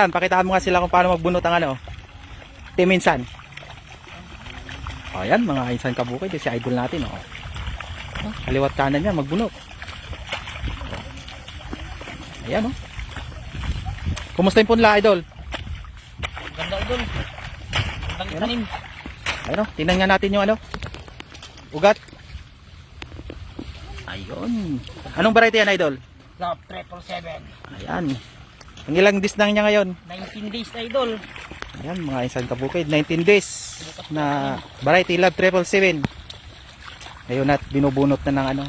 Pakitaan mo nga sila kung paano magbunot ang ano, timinsan. O yan, mga insan kabukid, si idol natin. O. Kaliwat kanan yan, magbunot. Ayan o. Kumusta yung punla, idol? Ganda, idol. Gandang tanim. Ayan o, tingnan nga natin yung ano, ugat. Ayun. Anong variety yan, idol? Love 777. Ayan. Ang ilang days na niya ngayon? 19 days, idol. Ayan, mga insan kabukid, 19 days na variety Love 777. Ngayon at binubunot na ng ano,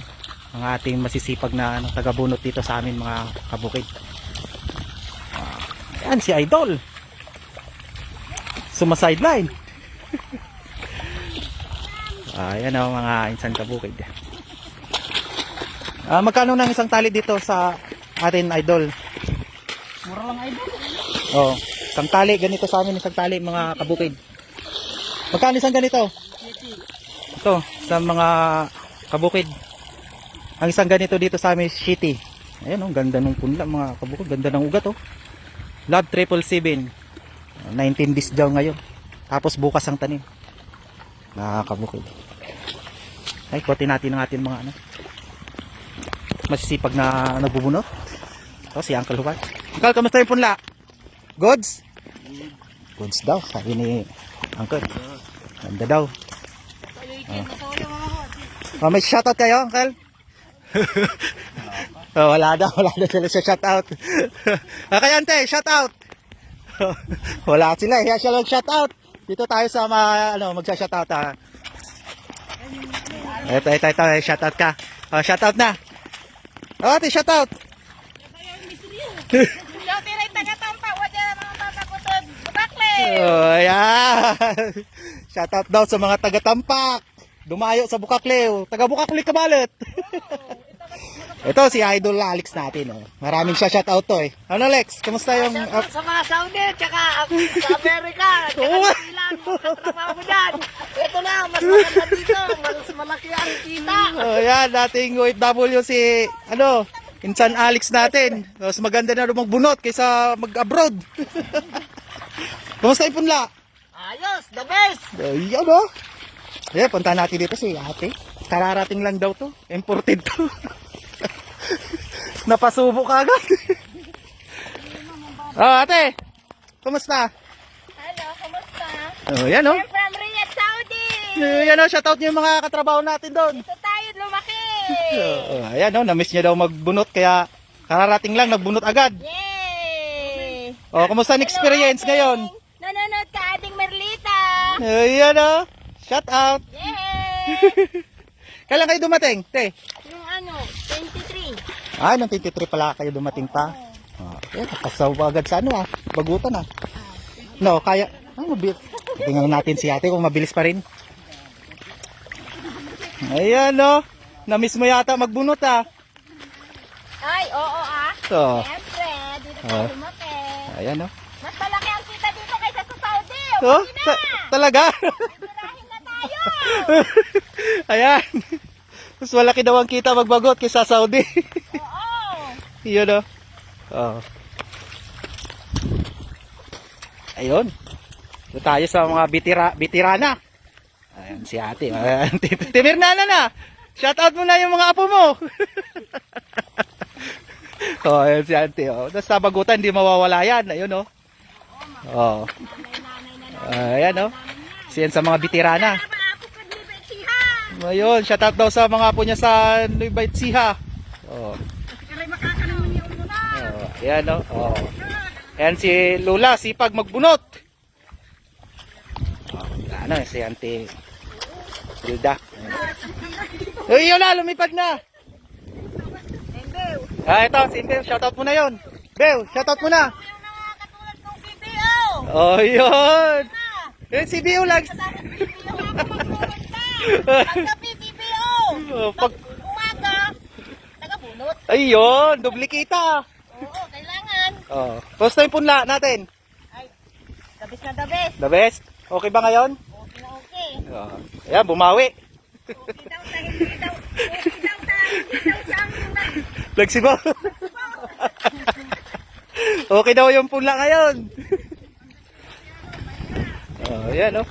ang ating masisipag na ano, taga-bunot dito sa amin mga kabukid. Ayan si idol. Suma-sideline. Ayan o mga insan kabukid. Magkano ng isang tali dito sa atin, idol? Mura lang, idol. Oh, isang tali ganito sa amin, isang tali mga kabukid. Magkano isang ganito? Ito sa mga kabukid. Ang isang ganito dito sa amin shitty. Ayan oh, ganda ng punla mga kabukid, ganda ng ugat oh. Love 777. 19 days daw ngayon. Tapos bukas ang tanim. Mga kabukid. Ay, kotin natin ang ating mga ano, masisipag na nagbubunot. Ito si Uncle Juan. Uncle, kamusta yung punla? Goods? Goods daw, sabi ni Uncle. Ganda daw. May shoutout kayo, Uncle? Wala daw sila sa shoutout. Kaya ante, shoutout. Wala sila, kaya siya lang shoutout. Dito tayo sa magsa-shoutout. Ito, shoutout ka. Shoutout na. Ate, shoutout. Yeah. Shoutout daw sa mga taga-Tampak. Dumayo sa Bukaklew. Taga-Bukaklew kabalit. Ito si Idol Alex natin. Oh. Maraming siya shoutout to eh. Ano Alex? Kamusta yung... Sa mga Saudi, tsaka sa Amerika, tsaka sa Ilan, katrabaho mo dyan. Ito na, mas maganda dito. Mas malaki ang kita. Yan, dating OFW si... Insan Alex natin. Mas maganda na magbunot kaysa mag-abroad. Kamusta yung punla? Ayos, the best. Ayan o. Punta natin dito si ate. Kararating lang daw to. Imported to. Napasubo ka agad. Ate. Kamusta? Hello, kamusta? Yan o. We're from Riyadh, Saudi. Yan o, shoutout niyo yung mga katrabaho natin doon. Ito tayo lumaki. Ayan o, na-miss niya daw magbunot kaya kararating lang, nagbunot agad. Yay! Kamusta ang experience ngayon? Nanonood ka ating Merlita. Ayan o, shoutout. Yay! Kailan kayo dumating, te? Yung 23. Nung 23 pala kayo dumating pa. Nakasaw agad sa bagutan No, kaya, tingnan natin si ate kung mabilis pa rin. Ayan o, na-miss mo yata magbunot Ay, oo Siyempre, dito tayo lumaki. Ayan o. Mas malaki ang kita dito kaysa sa Saudi. Talaga? Birahin na tayo. Ayan. Mas malaki daw ang kita magbagot kaysa Saudi. Oo. Yun o. Ayun. Ito tayo sa mga bitirana. Ayan si ate. Timirnana na. Shoutout mo na yung mga apo mo. Ayan si ate. Tapos sa bagutan, hindi mawawala yan. Ayun o. Ayan o. Siyan sa mga bitirana. Ayun, shoutout daw sa mga apo niya sa Nueva Ecija. Ayan o. Ayan si Lola, sipag magbunot. Si Auntie Hilda. Yun na, lumipad na. Ito, si Bel, shoutout mo na yun. Bel, shoutout mo na. Yun. Yun, si Bio lang. Pagkapi CBO. Pag umaga, tagabunot. Ayun, duplikita. Oo, kailangan. Basta yung punla natin. Ay, the best na the best. The best? Okay ba ngayon? Okay na okay. Ayan, bumawi. Okay daw sa hindi daw. Okay daw sa hindi daw sa ang Nagsibaw. Okay daw yung pula ngayon. Oh, yan oh.